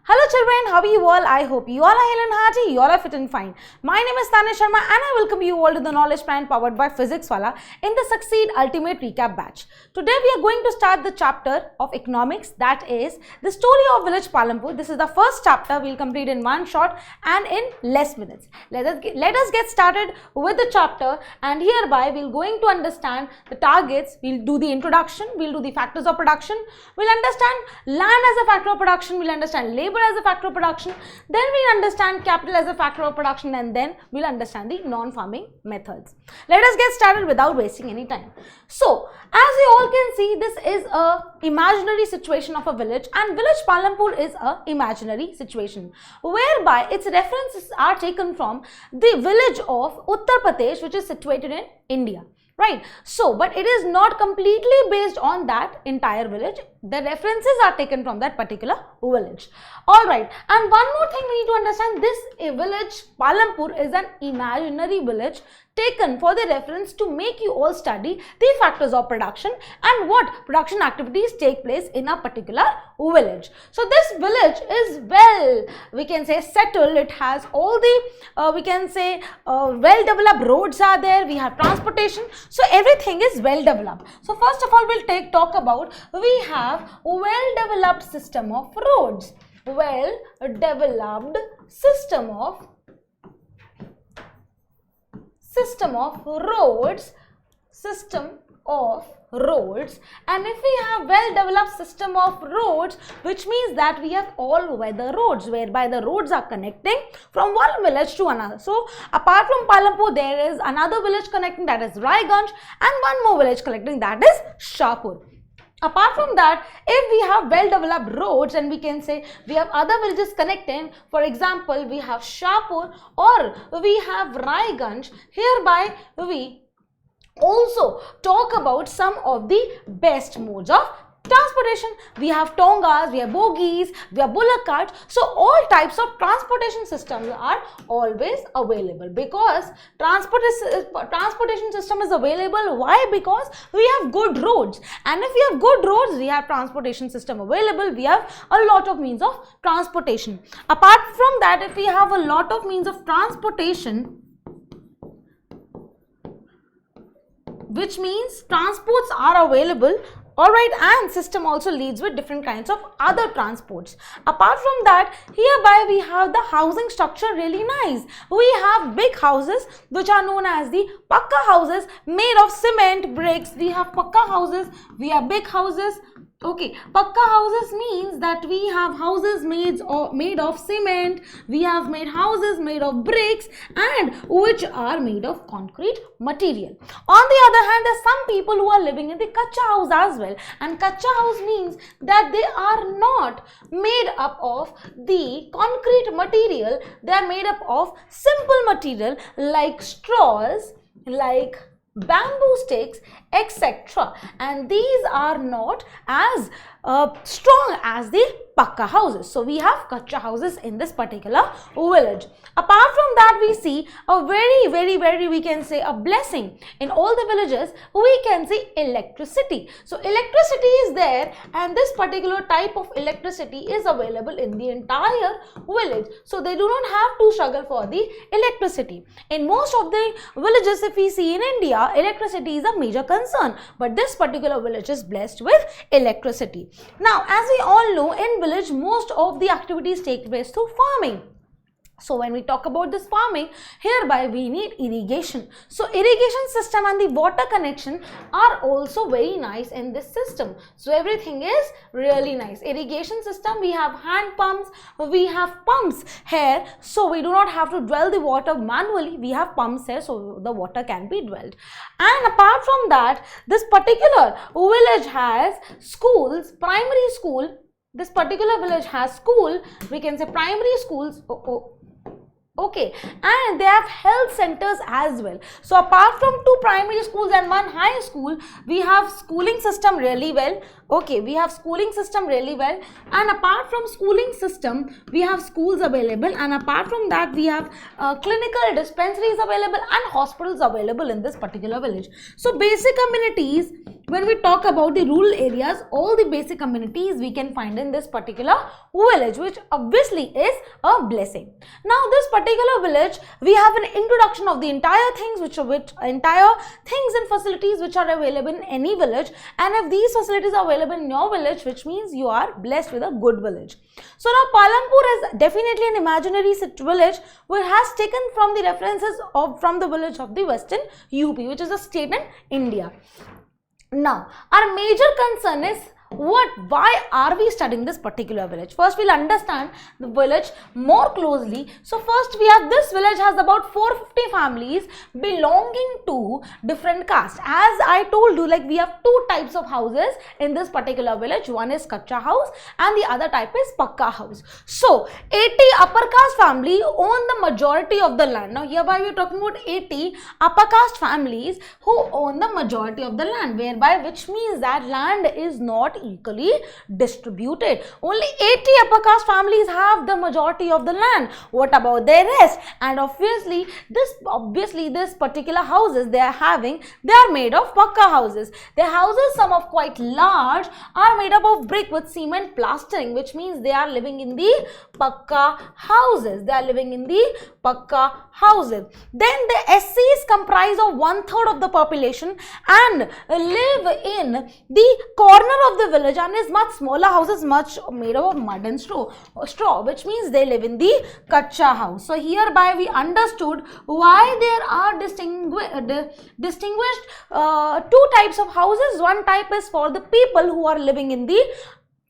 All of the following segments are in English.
Hello children, how are you all? I hope you all are hale and hearty, you all are fit and fine. My name is Tanish Sharma and I welcome you all to the Knowledge Plan powered by Physics Wallah in the Succeed Ultimate Recap batch. Today we are going to start the chapter of economics, that is the Story of Village Palampur. This is the first chapter we'll complete in one shot and in less minutes. Let us get started with the chapter, and hereby we're going to understand the targets, we'll do the introduction, we'll do the factors of production, we'll understand land as a factor of production, we'll understand labor as a factor of production, then we'll understand capital as a factor of production, and then we'll understand the non-farming methods. Let us get started without wasting any time. So, as you all can see, this is a imaginary situation of a village, and village Palampur is a imaginary situation whereby its references are taken from the village of Uttar Pradesh, which is situated in India. Right. So, but it is not completely based on that entire village. The references are taken from that particular village. Alright. And one more thing we need to understand, this village Palampur is an imaginary village taken for the reference to make you all study the factors of production and what production activities take place in a particular village. So, this village is we can say settled. It has all the we can say well developed roads are there. We have transportation. So, everything is well developed. So, first of all we'll talk about, we have well developed system of roads. Well developed system of roads, and if we have well developed system of roads, which means that we have all weather roads, whereby the roads are connecting from one village to another. So apart from Palampur, there is another village connecting, that is Raiganj, and one more village connecting, that is Shahpur. Apart from that, if we have well developed roads, and we can say we have other villages connecting, for example we have Shahpur or we have Raiganj, hereby we also talk about some of the best modes of transportation. We have tongas, we have bogies, we have bullock carts. So all types of transportation systems are always available, because transportation system is available. Why? Because we have good roads, and if we have good roads, we have transportation system available. We have a lot of means of transportation. Apart from that, if we have a lot of means of transportation, which means transports are available. Alright, and system also leads with different kinds of other transports. Apart from that, hereby we have the housing structure really nice. We have big houses which are known as the Pakka houses made of cement bricks. We have Pakka houses, we have big houses. Okay, Pakka houses means that we have houses made of cement, we have made houses made of bricks, and which are made of concrete material. On the other hand, there are some people who are living in the Kacha house as well, and Kacha house means that they are not made up of the concrete material, they are made up of simple material like straws, like bamboo sticks, etc. And these are not as strong as the Pakka houses. So we have Kacha houses in this particular village. Apart from that, we see a very we can say a blessing in all the villages. We can see electricity. So electricity is there, and this particular type of electricity is available in the entire village. So they do not have to struggle for the electricity. In most of the villages, if we see in India, electricity is a major concern, but this particular village is blessed with electricity. Now, as we all know, in village most of the activities take place through farming. So when we talk about this farming, hereby we need irrigation. So irrigation system and the water connection are also very nice in this system. So everything is really nice. Irrigation system, we have hand pumps, we have pumps here. So we do not have to dwell the water manually. We have pumps here, so the water can be dwelled. And apart from that, this particular village has schools, primary school. This particular village has school, we can say primary schools. Okay, and they have health centers as well. So apart from 2 primary schools and 1 high school, we have schooling system really well. Okay, we have schooling system really well, and apart from schooling system, we have schools available, and apart from that, we have clinical dispensaries available and hospitals available in this particular village. So basic amenities, when we talk about the rural areas, all the basic amenities we can find in this particular village, which obviously is a blessing. Now this particular village, we have an introduction of the entire things entire things and facilities which are available in any village, and if these facilities are available in your village, which means you are blessed with a good village. So now Palampur is definitely an imaginary village which has taken from the references from the village of the Western UP, which is a state in India. Now our major concern is why are we studying this particular village? First, we'll understand the village more closely. So first, we have this village has about 450 families belonging to different castes. As I told you, like we have two types of houses in this particular village. One is Kacha house and the other type is Pakka house. So 80 upper caste family own the majority of the land. Now hereby we are talking about 80 upper caste families who own the majority of the land, which means that land is not equally distributed. Only 80 upper caste families have the majority of the land. What about the rest? And obviously this particular houses they are made of Pakka houses. Their houses, some of quite large, are made up of brick with cement plastering, which means they are living in the Pakka houses. They are living in the Pakka houses. Then the SCs comprise of 1/3 of the population and live in the corner of the village, and is much smaller houses, much made up of mud and straw, which means they live in the Kacha house. So hereby we understood why there are distinguished two types of houses. One type is for the people who are living in the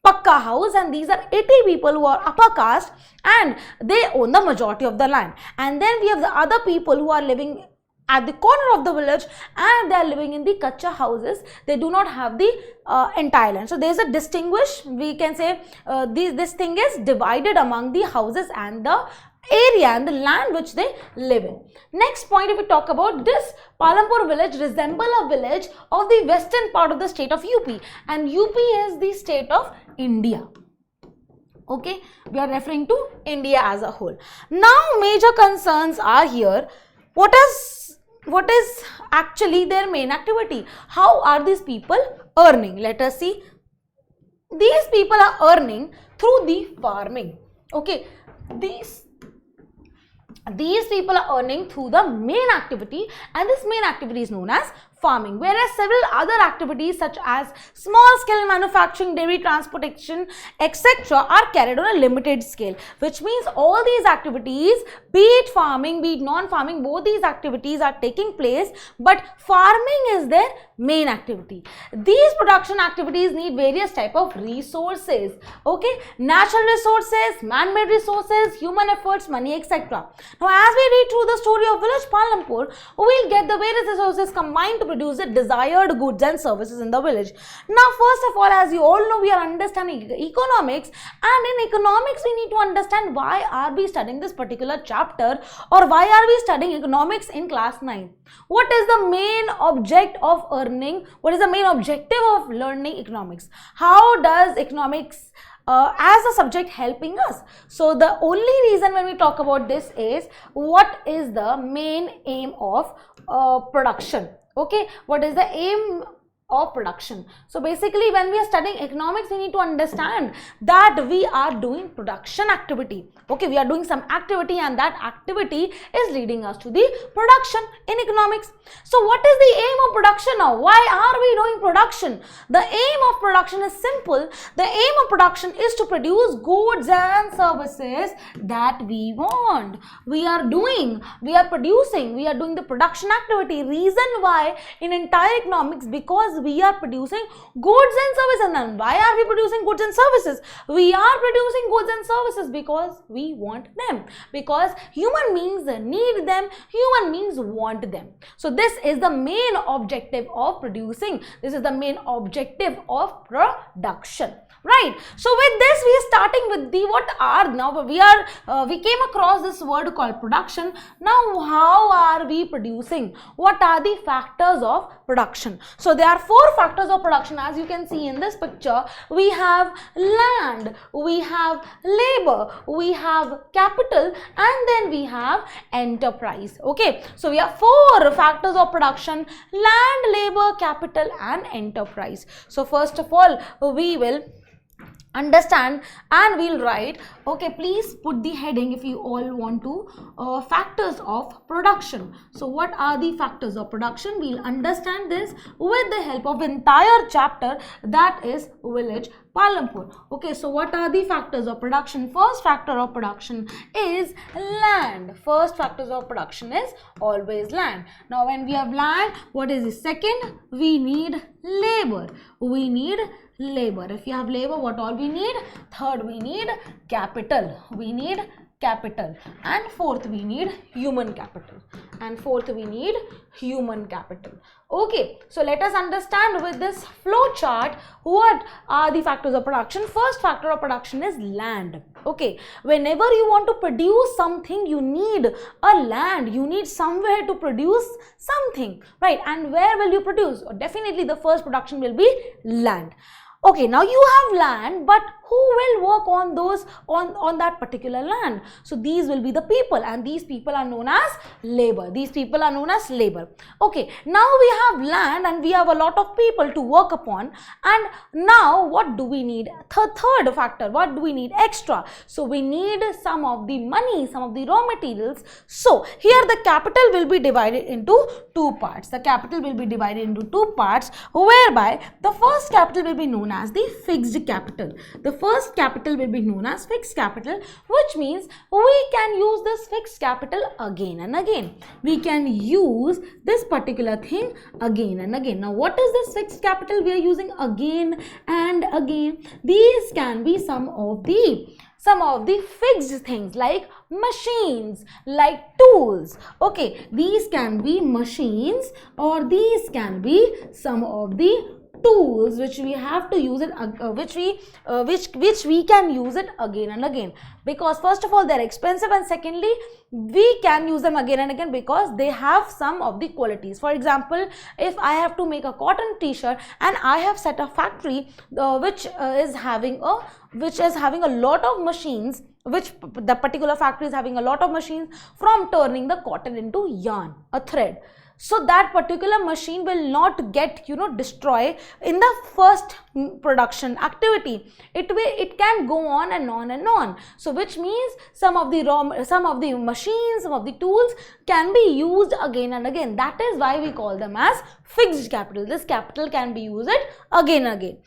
Pakka house, and these are 80 people who are upper caste and they own the majority of the land. And then we have the other people who are living at the corner of the village and they are living in the Kacha houses. They do not have the entire land. So there is a distinguish, we can say this thing is divided among the houses and the area and the land which they live in. Next point, if we talk about this Palampur village resemble a village of the western part of the state of UP, and UP is the state of India. Okay, we are referring to India as a whole. Now major concerns are here. What is actually their main activity? How are these people earning? Let us see. These people are earning through the farming. Okay, these people are earning through the main activity, and this main activity is known as farming, whereas several other activities such as small scale manufacturing, dairy transportation, etc. are carried on a limited scale, which means all these activities, be it farming, be it non-farming, both these activities are taking place, but farming is their main activity. These production activities need various type of resources, okay, natural resources, man-made resources, human efforts, money, etc. Now as we read through the story of village Palampur, we will get the various resources combined to produce the desired goods and services in the village. Now first of all, as you all know, we are understanding economics, and in economics we need to understand why are we studying this particular chapter, or why are we studying economics in class 9. What is the main object of earning? What is the main objective of learning economics? How does economics as a subject helping us? So the only reason when we talk about this is what is the main aim of production. Okay, what is the aim of production? So basically when we are studying economics, we need to understand that we are doing production activity. Okay, we are doing some activity, and that activity is leading us to the production in economics. So what is the aim of production now? Why are we doing production? The aim of production is simple. The aim of production is to produce goods and services that we want. We are producing, we are doing the production activity. Reason why in entire economics, because we are producing goods and services. And why are we producing goods and services? We are producing goods and services because we want them, because human beings need them, human beings want them. So this is the main objective of producing. This is the main objective of production. right? So with this we are starting with the we came across this word called production. Now how are we producing? What are the factors of production? So there are 4 factors of production, as you can see in this picture. We have land, we have labor, we have capital, and then we have enterprise. Okay, so we have 4 factors of production: land, labor, capital, and enterprise. So first of all, we will understand and we'll write, okay, please put the heading if you all want to, factors of production. So what are the factors of production? We'll understand this with the help of entire chapter, that is Village Palampur. Okay, so what are the factors of production? First factor of production is land. First factors of production is always land. Now when we have land, what is the second? We need labor. We need labor. If you have labor, what all we need? Third, we need capital. We need capital. And fourth, we need human capital. And fourth, we need human capital. Okay, so let us understand with this flow chart what are the factors of production. First factor of production is land. Okay, whenever you want to produce something, you need a land, you need somewhere to produce something, right? And where will you produce? Definitely the first production will be land. Okay, now you have land, but who will work on those on that particular land? So these will be the people, and these people are known as labor. These people are known as labor. Okay, now we have land and we have a lot of people to work upon, and now what do we need? Third factor, what do we need extra? So we need some of the money, some of the raw materials. So here the capital will be divided into 2 parts. The capital will be divided into 2 parts, whereby the first capital will be known as the fixed capital. The first capital will be known as fixed capital, which means we can use this fixed capital again and again. We can use this particular thing again and again. Now what is this fixed capital we are using again and again? These can be some of the fixed things like machines, like tools. Okay, these can be machines, or these can be some of the tools which we have to use it, which we can use it again and again, because first of all they're expensive, and secondly we can use them again and again because they have some of the qualities. For example, if I have to make a cotton t-shirt and I have set a factory which is having a lot of machines, which the particular factory is having a lot of machines from turning the cotton into yarn, a thread. So that particular machine will not get destroyed in the first production activity. It can go on and on and on. So which means some of the machines, some of the tools can be used again and again. That is why we call them as fixed capital. This capital can be used again and again.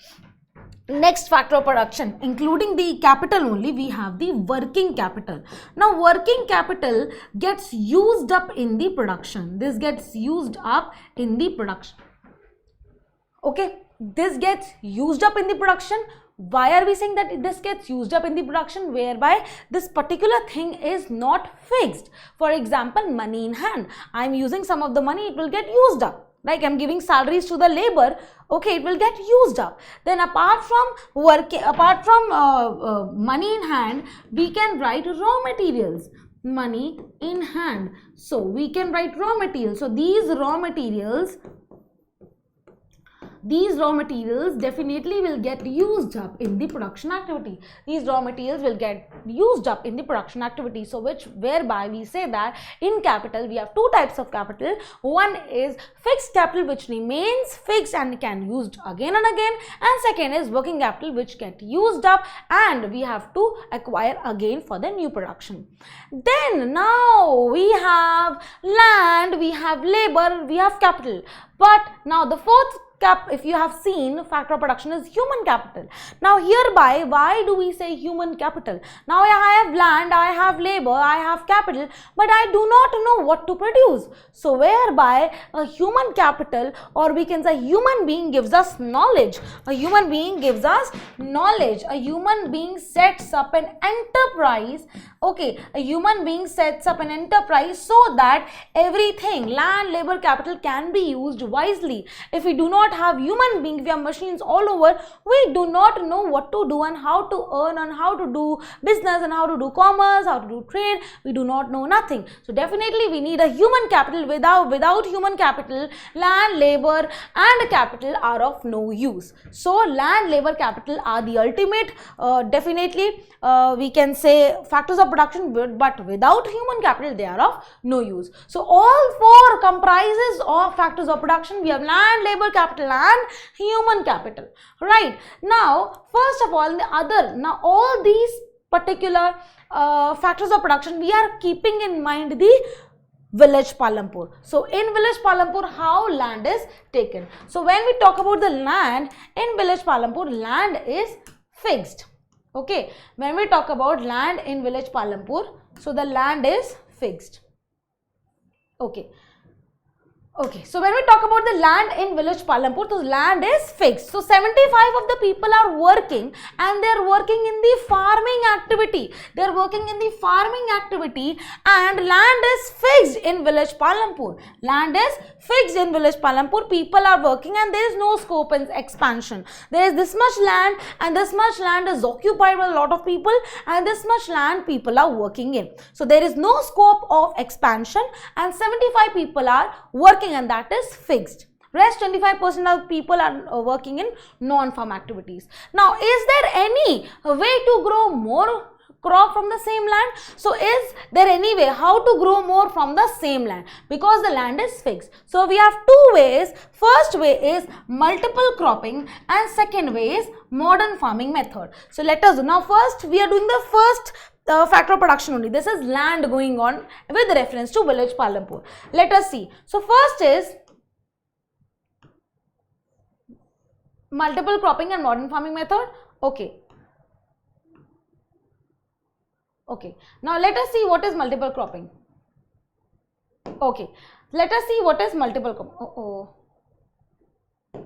Next factor of production, including the capital only, we have the working capital. Now working capital gets used up in the production. This gets used up in the production. Okay, this gets used up in the production. Why are we saying that this gets used up in the production? Whereby this particular thing is not fixed. For example, money in hand. I am using some of the money, it will get used up. Like I'm giving salaries to the labor, okay, it will get used up. Then apart from money in hand, we can write raw materials. Money in hand. So we can write raw materials. So these raw materials definitely will get used up in the production activity. These raw materials will get used up in the production activity. So whereby we say that in capital we have 2 types of capital. One is fixed capital, which remains fixed and can used again and again, and second is working capital, which get used up and we have to acquire again for the new production. Then now we have land, we have labor, we have capital. But now the fourth if you have seen, factor of production is human capital. Now hereby, why do we say human capital? Now I have land, I have labor, I have capital, but I do not know what to produce. So whereby a human capital, or we can say human being, gives us knowledge. A human being gives us knowledge. A human being sets up an enterprise. Okay, a human being sets up an enterprise so that everything, land, labor, capital, can be used wisely. If we do not not have human beings, we have machines all over, we do not know what to do and how to earn and how to do business and how to do commerce, how to do trade. We do not know nothing. So definitely we need a human capital. Without human capital, land, labor and capital are of no use. So land, labor, capital are the ultimate, definitely we can say factors of production, but without human capital they are of no use. So all four comprises of factors of production. We have land, labor, capital and human capital. Right. Now first of all, now all these particular factors of production, we are keeping in mind the village Palampur. So in village Palampur, how land is taken. So when we talk about the land in village Palampur, land is fixed. Okay, when we talk about land in village Palampur, so the land is fixed. Okay. Okay, so when we talk about the land in village Palampur, the land is fixed. So 75 of the people are working and they are working in the farming activity. They are working in the farming activity and land is fixed in village Palampur. Land is fixed in village Palampur. People are working and there is no scope in expansion. There is this much land and this much land is occupied by a lot of people and this much land people are working in. So there is no scope of expansion and 75 people are working and that is fixed. Rest 25% of people are working in non-farm activities. Now, is there any way to grow more crop from the same land? So, is there any way how to grow more from the same land? Because the land is fixed. So, we have two ways. First way is multiple cropping and second way is modern farming method. So, let us now first we are doing the first factor of production only. This is land going on with reference to village Palampur. Let us see. So first is multiple cropping and modern farming method. Okay. Okay. Now let us see what is multiple cropping. Okay. Let us see what is multiple cropping.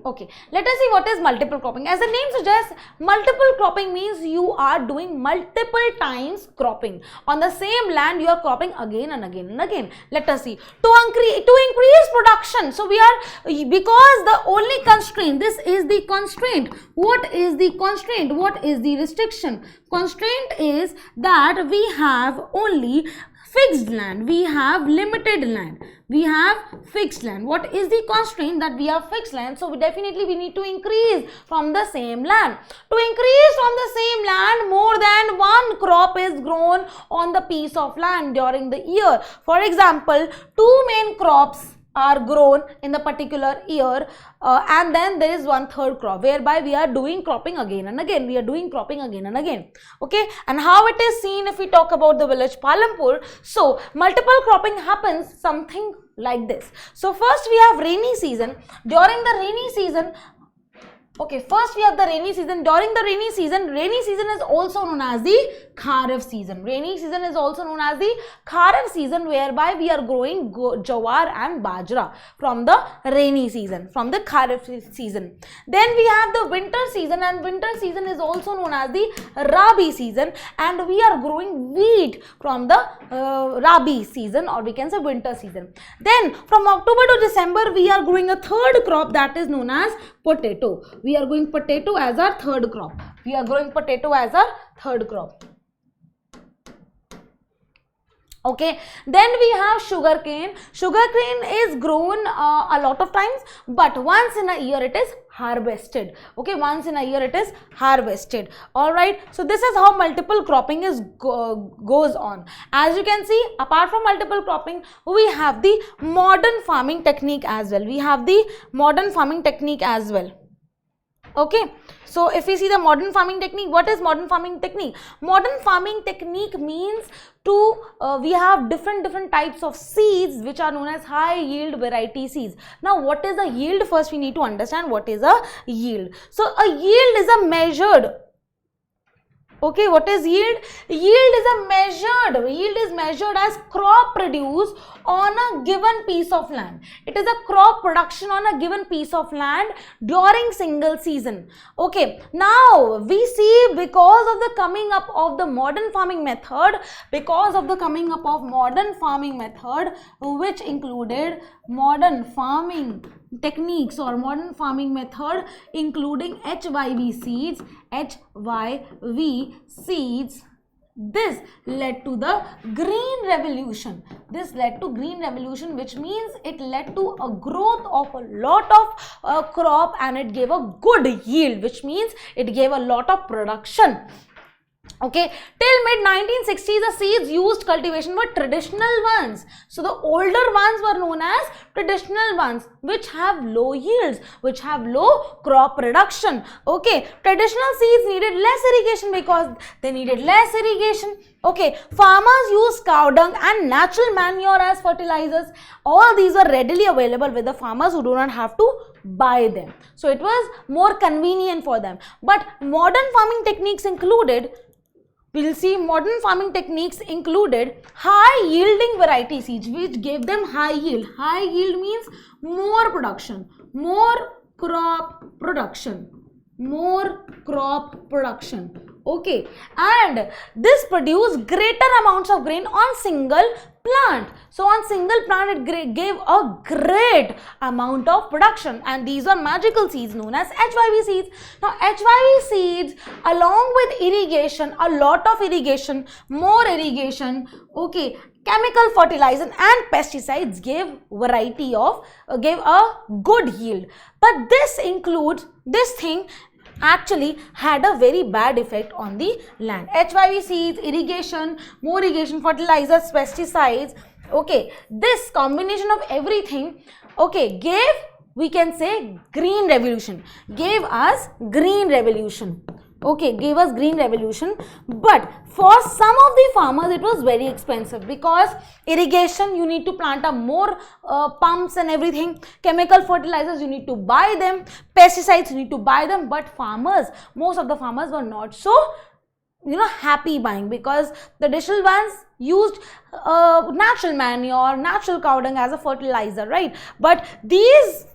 Okay, let us see what is multiple cropping. As the name suggests, multiple cropping means you are doing multiple times cropping. On the same land, you are cropping again and again and again. Let us see. To increase production, so we are, because the only constraint, this is the constraint. What is the constraint? What is the restriction? Constraint is that we have only fixed land, we have limited land, we have fixed land. What is the constraint? That we have fixed land, so we need to increase from the same land. To increase from the same land, more than one crop is grown on the piece of land during the year. For example, two main crops are grown in the particular year and then there is one third crop whereby we are doing cropping again and again. We are doing cropping again and again. Okay, and how it is seen if we talk about the village Palampur. So multiple cropping happens something like this. So first we have rainy season. During the rainy season, okay, first we have the rainy season. During the rainy season is also known as the Kharif season. Rainy season is also known as the Kharif season, whereby we are growing jawar and bajra from the rainy season, from the Kharif season. Then we have the winter season, and winter season is also known as the Rabi season, and we are growing wheat from the Rabi season, or we can say winter season. Then from October to December we are growing a third crop, that is known as potato. We are growing potato as our third crop. We are growing potato as our third crop. Okay, then we have sugarcane. Sugarcane is grown a lot of times, but once in a year it is harvested. Okay, once in a year it is harvested. All right, so this is how multiple cropping is goes on. As you can see, apart from multiple cropping, we have the modern farming technique as well. We have the modern farming technique as well. Okay, so if we see the modern farming technique, what is modern farming technique? Modern farming technique means we have different types of seeds which are known as high yield variety seeds. Now what is a yield? First we need to understand what is a yield. So a yield is a measured, okay, what is yield? Yield is measured as crop produced on a given piece of land. It is a crop production on a given piece of land during single season. Okay, now we see because of the coming up of the modern farming method, which included modern farming techniques or modern farming method, including HYV seeds, this led to the green revolution. This led to green revolution, which means it led to a growth of a lot of crop, and it gave a good yield, which means it gave a lot of production. Okay, till mid 1960s, the seeds used cultivation were traditional ones. So the older ones were known as traditional ones, which have low yields, which have low crop production. Okay, traditional seeds needed less irrigation because they needed less irrigation. Okay, farmers used cow dung and natural manure as fertilizers. All these were readily available with the farmers who do not have to buy them. So it was more convenient for them. But modern farming techniques included, we'll see modern farming techniques included high yielding variety seeds, which gave them high yield. High yield means more production, more crop production, more crop production. Okay, and this produced greater amounts of grain on single plant. So on single plant it gave a great amount of production, and these are magical seeds known as HYV seeds. Now HYV seeds, along with irrigation, a lot of irrigation, more irrigation, okay, chemical fertilizer and pesticides gave gave a good yield. But this thing actually had a very bad effect on the land. HYV seeds, irrigation, more irrigation, fertilizers, pesticides, okay, this combination of everything, okay, gave, we can say, green revolution, gave us green revolution. Okay, gave us green revolution. But for some of the farmers it was very expensive, because irrigation, you need to plant up more pumps and everything, chemical fertilizers, you need to buy them, pesticides, you need to buy them. But farmers, most of the farmers were not so happy buying, because the traditional ones used natural manure, natural cow dung as a fertilizer, right? But these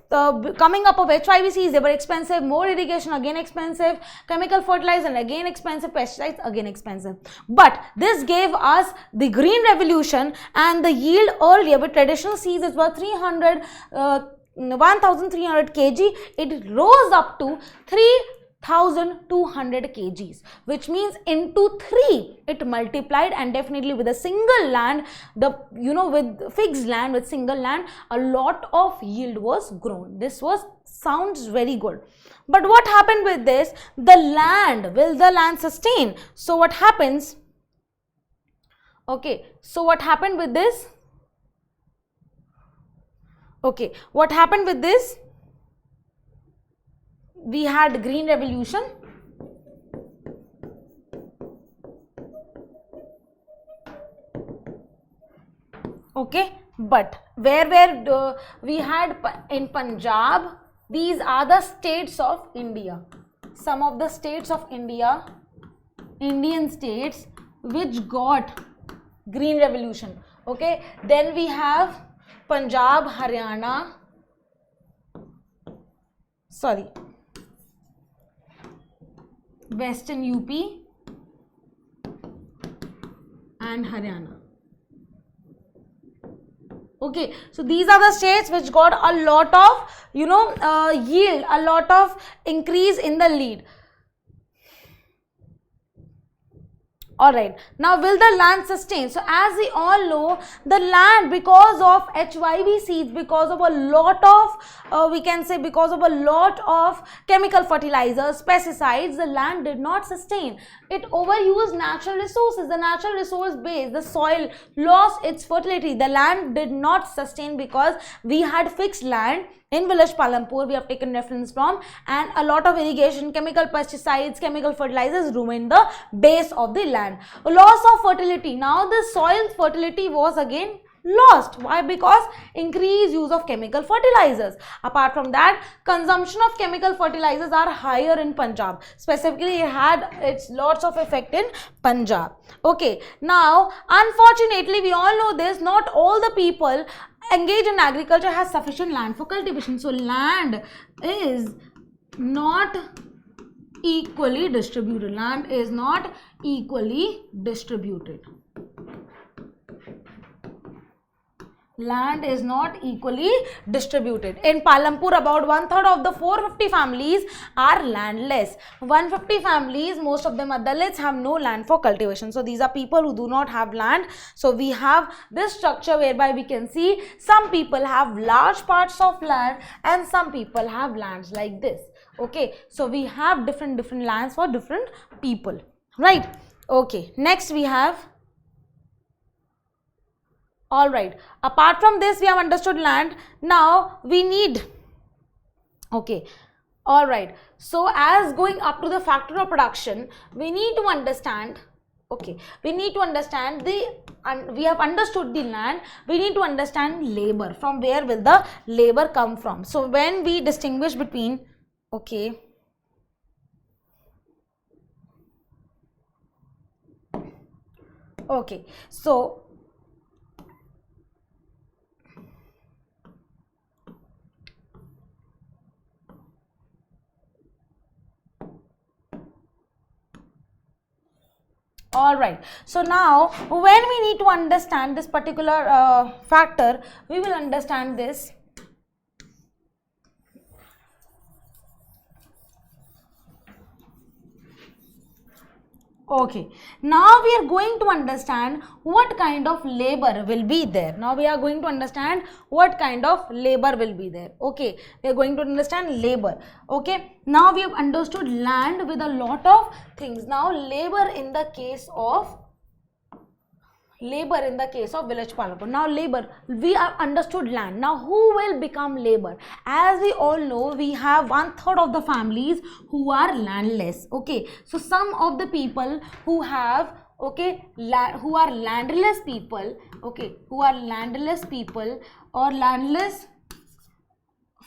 coming up of HYVCs, they were expensive, more irrigation again expensive, chemical fertilizer again expensive, pesticides again expensive. But this gave us the green revolution, and the yield earlier with traditional seeds, it was 1300 kg, it rose up to 3,200 kgs, which means into 3 it multiplied. And definitely with a single land, with fixed land, with single land, a lot of yield was grown. This sounds very good. But what happened with this? Will the land sustain? So what happens? Okay, so what happened with this? Okay, what happened with this? We had green revolution. Okay, but where we had in Punjab, these are the states of India. Some of the states of India, Indian states, which got green revolution. Okay, then we have Punjab, Haryana, Western UP and Haryana. Okay, so these are the states which got a lot of yield, a lot of increase in the lead. Alright, now will the land sustain? So as we all know, the land, because of HYV seeds, because of a lot of because of a lot of chemical fertilizers, pesticides, the land did not sustain. It overused natural resources. The natural resource base, the soil, lost its fertility. The land did not sustain because we had fixed land. In Village Palampur, we have taken reference from, and a lot of irrigation, chemical pesticides, chemical fertilizers ruined the base of the land. Loss of fertility. Now the soil fertility was again lost. Why? Because increased use of chemical fertilizers. Apart from that, consumption of chemical fertilizers are higher in Punjab. Specifically, it had its lots of effect in Punjab. Okay, now unfortunately, we all know this, not all the people engaged in agriculture has sufficient land for cultivation. So land is not equally distributed. Land is not equally distributed. Land is not equally distributed. In Palampur, about 1/3 of the 450 families are landless. 150 families, most of them are Dalits, have no land for cultivation. So these are people who do not have land. So we have this structure whereby we can see some people have large parts of land and some people have lands like this. Okay, so we have different lands for different people, right? Okay, next we have, all right, apart from this we have understood land. Now we need, okay, all right, so as going up to the factor of production, we need to understand, okay, we need to understand we have understood the land, we need to understand labor. From where will the labor come from? So when we distinguish between, okay, okay, so all right, so now when we need to understand this particular factor, we will understand this. Okay, now we are going to understand what kind of labor will be there. Now we are going to understand what kind of labor will be there. Okay, we are going to understand labor. Okay, now we have understood land with a lot of things. Now labor in the case of village Palampur. Now labor, we have understood land. Now who will become labor? As we all know, we have 1/3 of the families who are landless. Okay, so some of the people who have, okay, who are landless people, okay, who are landless people or landless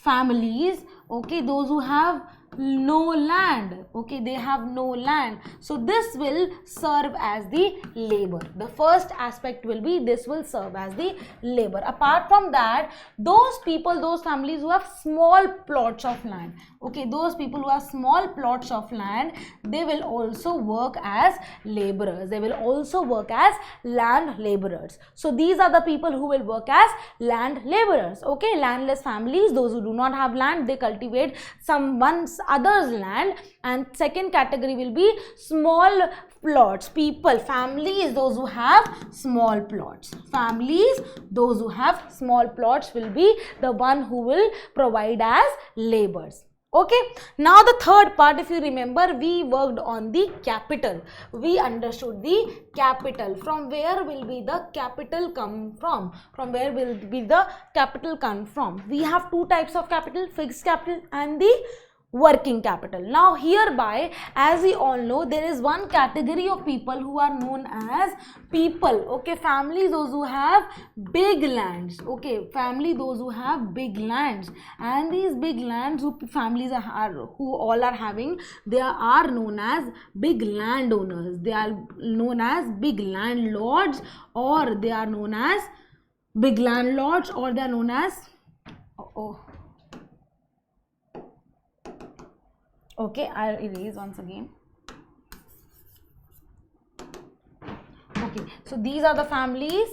families, okay, those who have no land, okay, they have no land, so this will serve as the labor. The first aspect will be this will serve as the labor. Apart from that, those people, those families who have small plots of land, okay, those people who have small plots of land, they will also work as laborers, they will also work as land laborers. So these are the people who will work as land laborers. Okay, landless families, those who do not have land, they cultivate someone's other's land. And second category will be small plots, people, families, those who have small plots. Families, those who have small plots will be the one who will provide as laborers. Okay, now the third part, if you remember, we worked on the capital. We understood the capital. From where will be the capital come from? From where will be the capital come from? We have two types of capital, fixed capital and the working capital. Now hereby, as we all know, there is one category of people who are known as people, okay, families, those who have big lands, okay, family, those who have big lands, and these big lands who families who all are having, they are known as big landowners, they are known as big landlords, or they are known as big landlords, or they are known as okay, I'll erase once again. Okay, so these are the families.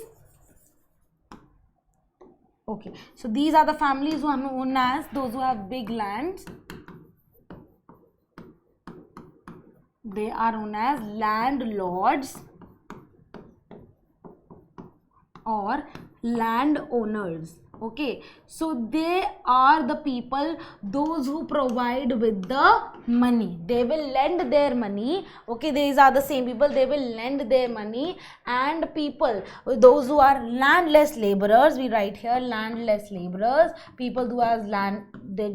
Okay, so these are the families who are known as those who have big lands. They are known as landlords or landowners. Okay, so they are the people, those who provide with the money, they will lend their money. Okay, these are the same people, they will lend their money. And people, those who are landless laborers, we write here landless laborers, people who have land, they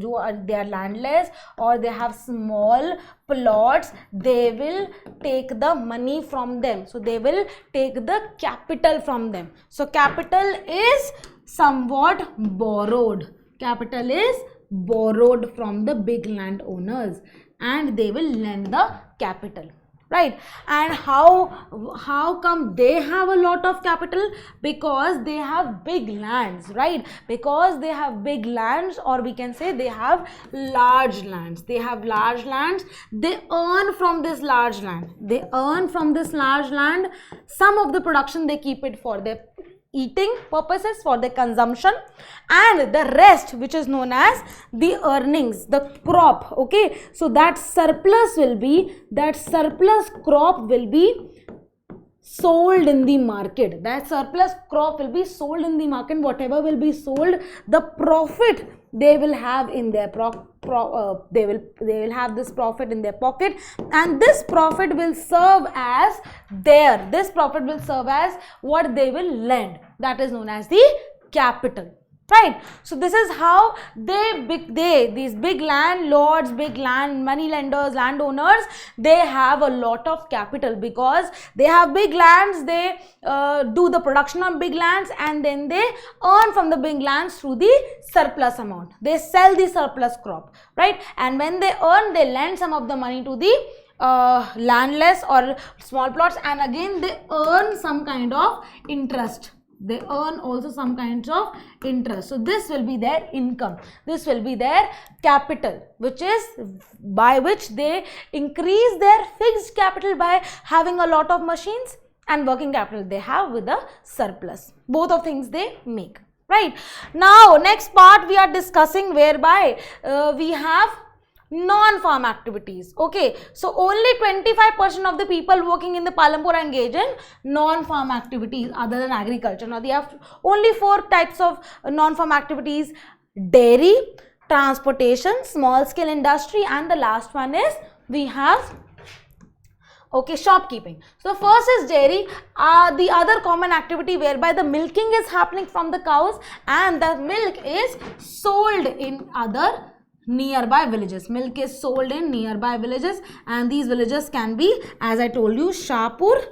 are landless or they have small plots, they will take the money from them, so they will take the capital from them. So capital is somewhat borrowed, capital is borrowed from the big landowners and they will lend the capital, right? And how come they have a lot of capital? Because they have big lands, right? Because they have big lands, or we can say they have large lands. They have large lands, they earn from this large land, they earn from this large land. Some of the production they keep it for their eating purposes, for their consumption, and the rest, which is known as the earnings, the crop. Okay, so that surplus crop will be sold in the market. That surplus crop will be sold in the market. Whatever will be sold, the profit they will have in their they will have this profit in their pocket, and this profit will serve as what they will lend. That is known as the capital. Right, so this is how these big landlords, big money lenders, landowners, they have a lot of capital because they have big lands. They do the production of big lands, and then they earn from the big lands through the surplus amount. They sell the surplus crop, right? And when they earn, they lend some of the money to the landless or small plots, and again they earn some kind of interest. They earn also some kinds of interest. So this will be their income. This will be their capital, which is by which they increase their fixed capital by having a lot of machines, and working capital they have with the surplus. Both of things they make. Right. Now, next part we are discussing, whereby we have non-farm activities. Okay, so only 25% of the people working in the Palampur are engaged in non-farm activities other than agriculture. Now they have only 4 types of non-farm activities: dairy, transportation, small scale industry, and the last one is we have shopkeeping. So first is dairy, the other common activity whereby the milking is happening from the cows, and the milk is sold in other nearby villages. Milk is sold in nearby villages, and these villages can be, as I told you, Shahpur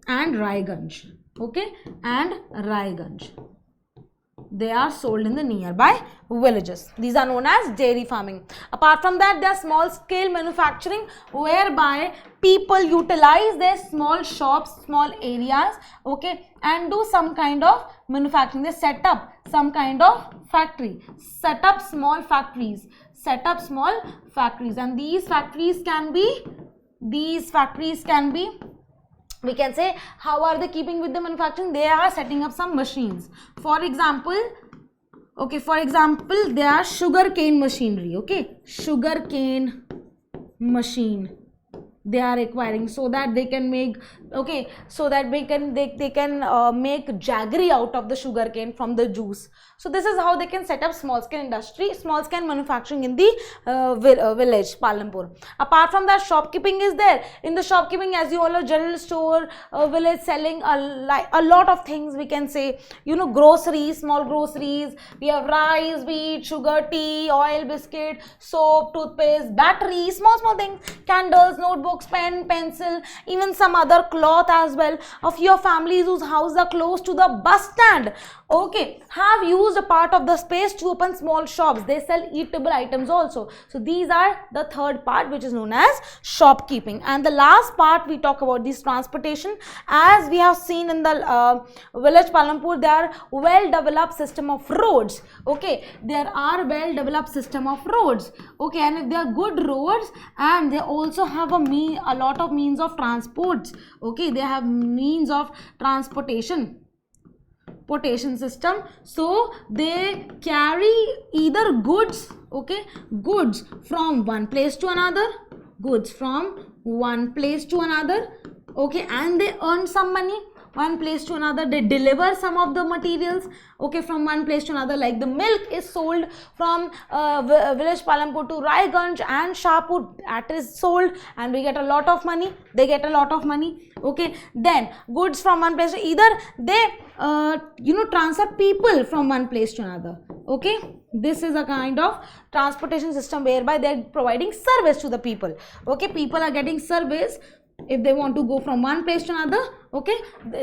and Raiganj. Okay, and Raiganj. They are sold in the nearby villages. These are known as dairy farming. Apart from that, there are small scale manufacturing, whereby people utilize their small shops, small areas, okay, and do some kind of manufacturing. They set up some kind of factory, set up small factories, and these factories can be, we can say, how are they keeping with the manufacturing? They are setting up some machines. For example, they are sugarcane machinery. Okay, sugarcane machine they are acquiring, so that they can make, okay, so that they can make jaggery out of the sugarcane from the juice. So this is how they can set up small scale industry, small scale manufacturing in the village Palampur. Apart from that, shopkeeping is there. In the shopkeeping, as you all know, general store, village selling a lot of things, we can say, you know, groceries, small groceries. We have rice, wheat, sugar, tea, oil, biscuit, soap, toothpaste, batteries, small things, candles, notebooks, pen, pencil, even some other cloth as well. A few families whose houses are close to the bus stand, okay, have used a part of the space to open small shops. They sell eatable items also. So these are the third part, which is known as shopkeeping. And the last part, we talk about this transportation. As we have seen in the village Palampur, there are well developed system of roads. Okay, there are well developed system of roads. Okay, and if they are good roads, and they also have a lot of means of transport. Okay, they have means of transportation system, so they carry either goods, okay, goods from one place to another, okay, and they earn some money one place to another. They deliver some of the materials, okay, from one place to another. Like the milk is sold from village Palampur to Raiganj and Shahpur, that is sold, and we get a lot of money, they get a lot of money. Okay, then goods from one place to either they transfer people from one place to another. Okay, this is a kind of transportation system whereby they are providing service to the people. Okay, people are getting service if they want to go from one place to another. Okay,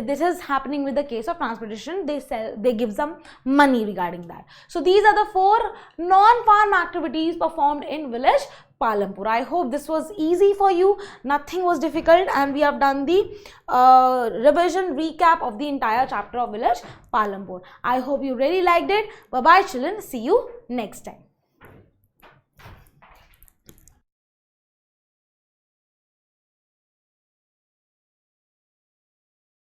this is happening with the case of transportation. They give some money regarding that. So these are the 4 non-farm activities performed in village Palampur. I hope this was easy for you, nothing was difficult, and we have done the revision recap of the entire chapter of village Palampur. I hope you really liked it. Bye bye children, see you next time.